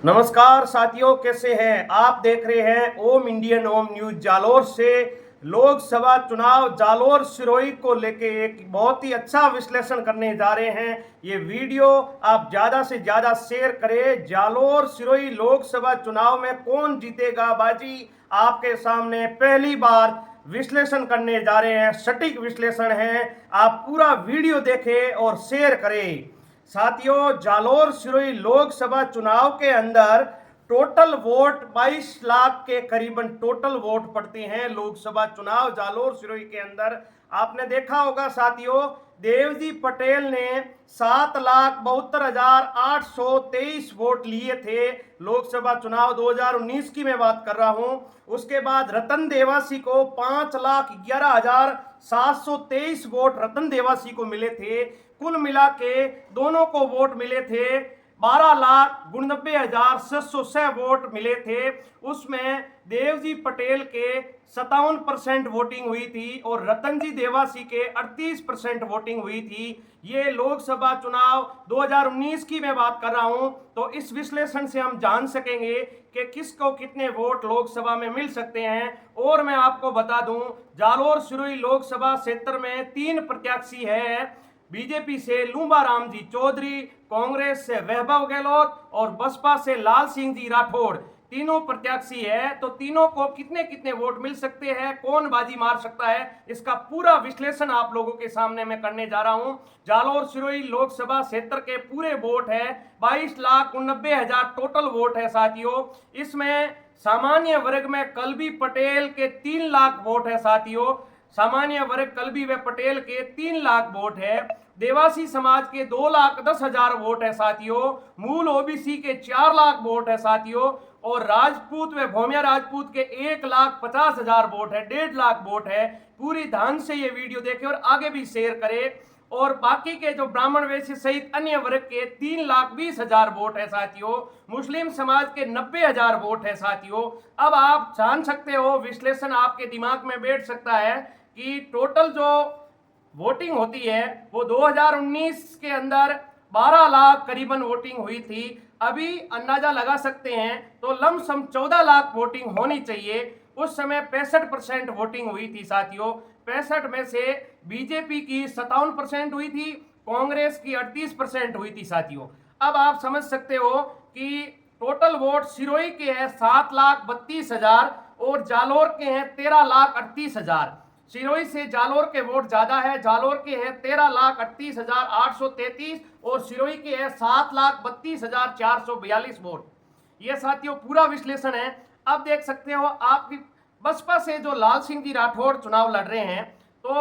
नमस्कार साथियों, कैसे हैं आप। देख रहे हैं ओम इंडियन ओम न्यूज। जालोर से लोकसभा चुनाव जालोर सिरोही को लेके एक बहुत ही अच्छा विश्लेषण करने जा रहे हैं। ये वीडियो आप ज्यादा से ज्यादा शेयर करें। जालोर सिरोही लोकसभा चुनाव में कौन जीतेगा बाजी आपके सामने पहली बार विश्लेषण करने जा रहे हैं। सटीक विश्लेषण है, आप पूरा वीडियो देखें और शेयर करें। साथियों, जालोर सिरोही लोकसभा चुनाव के अंदर टोटल वोट 22 लाख के करीबन टोटल वोट पड़ते हैं। लोकसभा चुनाव जालोर सिरोही के अंदर आपने देखा होगा साथियों, देवजी पटेल ने 7,72,823 वोट लिए थे। लोकसभा चुनाव 2019 की मैं बात कर रहा हूं। उसके बाद रतन देवासी को 5,11,723 वोट रतन देवासी को मिले थे। कुल मिला के दोनों को वोट मिले थे 12,99,606 वोट मिले थे। उसमें देवजी पटेल के 57% वोटिंग हुई थी और रतनजी देवासी के 38% वोटिंग हुई थी। ये लोकसभा चुनाव 2019 की मैं बात कर रहा हूं। तो इस विश्लेषण से हम जान सकेंगे कि किसको कितने वोट लोकसभा में मिल सकते हैं। और मैं आपको बता दूं, जालोर सिरोही लोकसभा क्षेत्र में 3 प्रत्याशी है। बीजेपी से लूंबा राम जी चौधरी, कांग्रेस से वैभव गहलोत और बसपा से लाल सिंह जी राठौड़, तीनों प्रत्याशी है। तो तीनों को कितने कितने वोट मिल सकते हैं, कौन बाजी मार सकता है, इसका पूरा विश्लेषण आप लोगों के सामने मैं करने जा रहा हूं। जालोर सिरोही लोकसभा क्षेत्र के पूरे वोट है 22,89,000 टोटल वोट है साथियों। इसमें सामान्य वर्ग में कलबी पटेल के 3 लाख वोट है साथियों। सामान्य वर्ग कलबी व पटेल के 3 लाख वोट है। देवासी समाज के 2,10,000 वोट है साथियों। मूल ओबीसी के 4 लाख वोट है साथियों। और राजपूत व भोमिया राजपूत के 1,50,000 वोट है, 1.5 लाख वोट है। पूरी ध्यान से ये वीडियो देखें और आगे भी शेयर करें। और बाकी के जो ब्राह्मण वैश्य सहित अन्य वर्ग के 3,20,000 वोट है साथियों। मुस्लिम समाज के 90,000 वोट है साथियों। अब आप जान सकते हो, विश्लेषण आपके दिमाग में बैठ सकता है कि टोटल जो वोटिंग होती है वो 2019 के अंदर 12 लाख करीबन वोटिंग हुई थी। अभी अंदाजा लगा सकते हैं तो लमसम 14 लाख वोटिंग होनी चाहिए। उस समय 65% वोटिंग हुई थी साथियों। 65 में से बीजेपी की 57% हुई थी, कांग्रेस की 38% हुई थी साथियों। अब आप समझ सकते हो कि टोटल वोट सिरोही के हैं 7,32,000 और जालोर के हैं 13,38,000। सिरोही से जालोर के वोट ज्यादा है। जालोर के हैं 13,38,833 और सिरोही के हैं 7,32,442 वोट। ये साथियों पूरा विश्लेषण है। अब देख सकते हो आप बसपा से जो लाल सिंह जी राठौड़ चुनाव लड़ रहे हैं, तो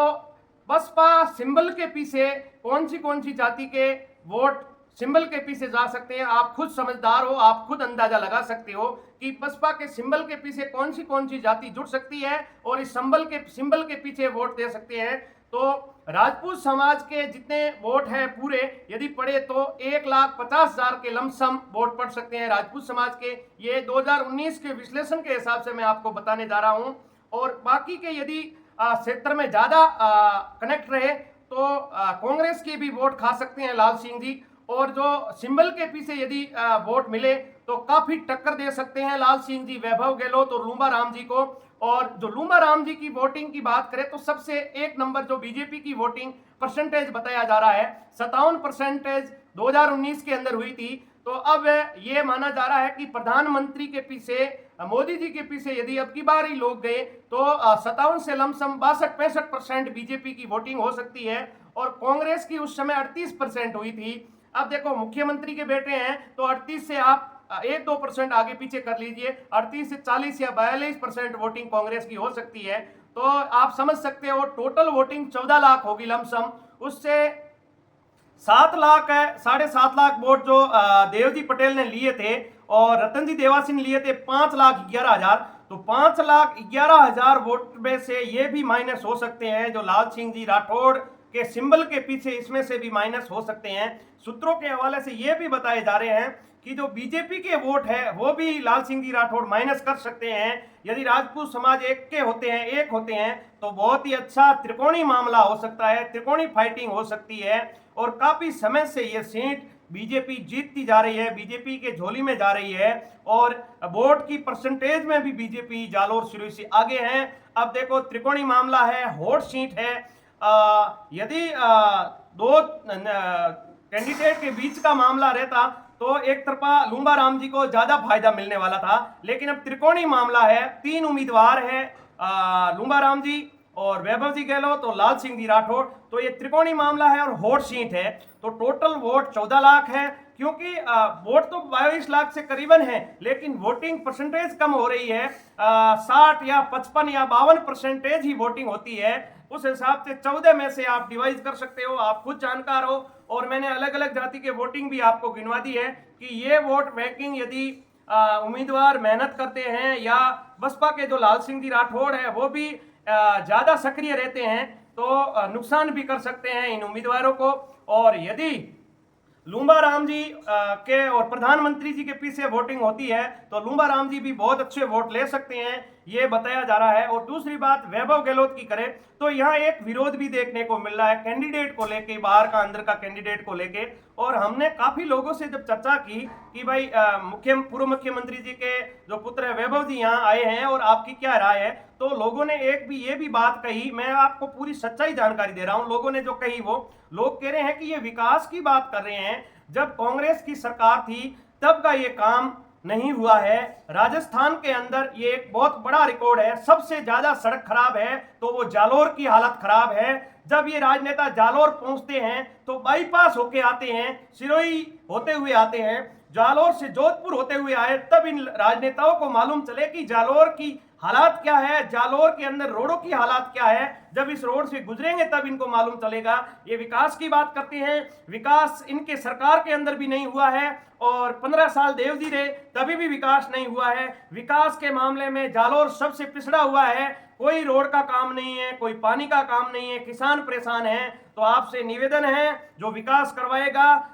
बसपा सिंबल के पीछे कौन सी जाति के वोट सिंबल के पीछे जा सकते हैं। आप खुद समझदार हो, आप खुद अंदाजा लगा सकते हो कि बसपा के सिंबल के पीछे कौन सी जाति जुड़ सकती है और इस सिंबल के पीछे वोट दे सकते हैं। तो राजपूत समाज के जितने वोट हैं पूरे यदि पड़े तो 1,50,000 के लमसम वोट पड़ सकते हैं राजपूत समाज के। ये 2019 के विश्लेषण के हिसाब से मैं आपको बताने जा रहा हूं। और बाकी के यदि क्षेत्र में ज्यादा कनेक्ट रहे तो कांग्रेस के भी वोट खा सकते हैं लाल सिंह जी। और जो सिंबल के पीछे यदि वोट मिले तो काफी टक्कर दे सकते हैं लाल सिंह जी, वैभव गहलोत और लूंबा राम जी को। और जो लूंबा राम जी की वोटिंग की बात करें तो सबसे एक नंबर जो बीजेपी की वोटिंग परसेंटेज बताया जा रहा है 57% 2019 के अंदर हुई थी। तो अब ये माना जा रहा है कि प्रधानमंत्री के पीछे, मोदी जी के पीछे यदि अब की बार ही लोग गए तो 57 से लमसम 62-65% बीजेपी की वोटिंग हो सकती है। और कांग्रेस की उस समय 38% हुई थी। अब देखो मुख्यमंत्री के बेटे हैं तो 38 से आप 1-2% आगे पीछे कर लीजिए, 38 से 40 या 42% वोटिंग कांग्रेस की हो सकती है। तो आप समझ सकते हो टोटल वोटिंग 14 लाख होगी लमसम। उससे 7 लाख है, 7.5 लाख वोट जो देवजी पटेल ने लिए थे और रतनजी देवासी ने लिए थे 5,11,000। तो 5,11,000 वोट में से ये भी माइनस हो सकते हैं जो लाल सिंह जी राठौड़ के सिंबल के पीछे, इसमें से भी माइनस हो सकते हैं। सूत्रों के हवाले से ये भी बताए जा रहे हैं कि जो बीजेपी के वोट है वो भी लाल सिंह जी राठौड़ माइनस कर सकते हैं। यदि राजपूत समाज एक होते हैं तो बहुत ही अच्छा त्रिकोणी मामला हो सकता है, त्रिकोणी फाइटिंग हो सकती है। और काफी समय से ये सीट बीजेपी जीतती जा रही है, बीजेपी के झोली में जा रही है और वोट की परसेंटेज में भी बीजेपी जालोर सिरोही से आगे है। अब देखो त्रिकोणी मामला है, हॉट सीट है। यदि दो कैंडिडेट के बीच का मामला रहता तो एक तरफा लूंबा राम जी को ज्यादा फायदा मिलने वाला था, लेकिन अब त्रिकोणी मामला है, 3 उम्मीदवार है, लूंबा राम जी और वैभव जी गहलोत और लाल सिंह जी राठौड़। तो ये त्रिकोणी मामला है और हॉट सीट है। तो टोटल वोट 14 लाख है, क्योंकि वोट तो 22 लाख से करीबन है, लेकिन वोटिंग परसेंटेज कम हो रही है। 60 या 55 या 52% ही वोटिंग होती है। उस हिसाब से 14 में से आप डिवाइड कर सकते हो, आप खुद जानकार हो। और मैंने अलग अलग जाति के वोटिंग भी आपको गिनवा दी है कि ये वोट बैंकिंग यदि उम्मीदवार मेहनत करते हैं या बसपा के जो लाल सिंह जी राठौड़ है वो भी ज्यादा सक्रिय रहते हैं तो नुकसान भी कर सकते हैं इन उम्मीदवारों को। और यदि लूंबा राम जी के और प्रधानमंत्री जी के पीछे वोटिंग होती है तो लूंबा राम जी भी बहुत अच्छे वोट ले सकते हैं, ये बताया जा रहा है। और दूसरी बात वैभव गहलोत की करें तो यहाँ एक विरोध भी देखने को मिल रहा है कैंडिडेट को लेके, बाहर का अंदर का कैंडिडेट को लेके। और हमने काफी लोगों से जब चर्चा की कि भाई पूर्व मुख्यमंत्री जी के जो पुत्र है वैभव जी यहाँ आए हैं और आपकी क्या राय है, तो लोगों ने ये भी बात कही, मैं आपको पूरी सच्चाई जानकारी दे रहा हूं। लोगों ने जो कही वो लोग कह रहे हैं कि ये विकास की बात कर रहे हैं, जब कांग्रेस की सरकार थी तब का ये काम नहीं हुआ है। राजस्थान के अंदर ये एक बहुत बड़ा रिकॉर्ड है, सबसे ज्यादा सड़क खराब है तो वो जालोर की हालत खराब है। जब ये राजनेता जालोर पहुंचते हैं तो बाईपास होके आते हैं, सिरोही होते हुए आते हैं, जालोर से जोधपुर होते हुए आए, तब इन राजनेताओं को मालूम चले कि जालोर की हालात क्या है, जालोर के अंदर रोडों की हालात क्या है। जब इस रोड से गुजरेंगे तब इनको मालूम चलेगा। ये विकास की बात करते हैं, विकास इनके सरकार के अंदर भी नहीं हुआ है और 15 साल देव जी रहे तभी भी विकास नहीं हुआ है। विकास के मामले में जालोर सबसे पिछड़ा हुआ है, कोई रोड का काम नहीं है, कोई पानी का काम नहीं है, किसान परेशान है। तो आपसे निवेदन है जो विकास करवाएगा,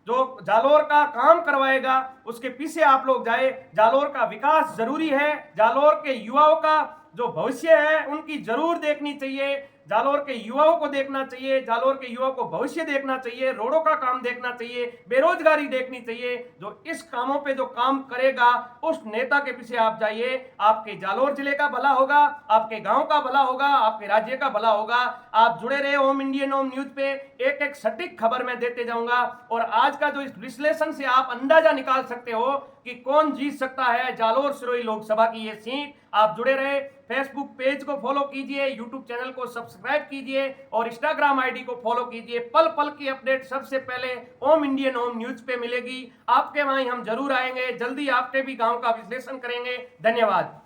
जो जालोर का काम करवाएगा उसके पीछे आप लोग जाए। जालोर का विकास जरूरी है, जालोर के युवाओं का जो भविष्य है उनकी जरूर देखनी चाहिए, जालोर के युवाओं को देखना चाहिए, जालोर के युवाओं को भविष्य देखना चाहिए, रोडों का काम देखना चाहिए, बेरोजगारी देखनी चाहिए। जो इस कामों पे जो काम करेगा उस नेता के पीछे आप जाइए, आपके जालोर जिले का भला होगा, आपके गांव का भला होगा, आपके राज्य का भला होगा। आप जुड़े रहे होम इंडियन होम न्यूज पे, एक एक सटीक खबर मैं देते जाऊंगा। और आज का जो इस विश्लेषण से आप अंदाजा निकाल सकते हो कि कौन जीत सकता है जालोर सिरोही लोकसभा की ये सीट। आप जुड़े रहे, फेसबुक पेज को फॉलो कीजिए, यूट्यूब चैनल को सब्सक्राइब कीजिए और इंस्टाग्राम आईडी को फॉलो कीजिए। पल पल की अपडेट सबसे पहले होम इंडियन होम न्यूज पे मिलेगी। आपके वहीं हम जरूर आएंगे, जल्दी आपके भी गांव का विश्लेषण करेंगे। धन्यवाद।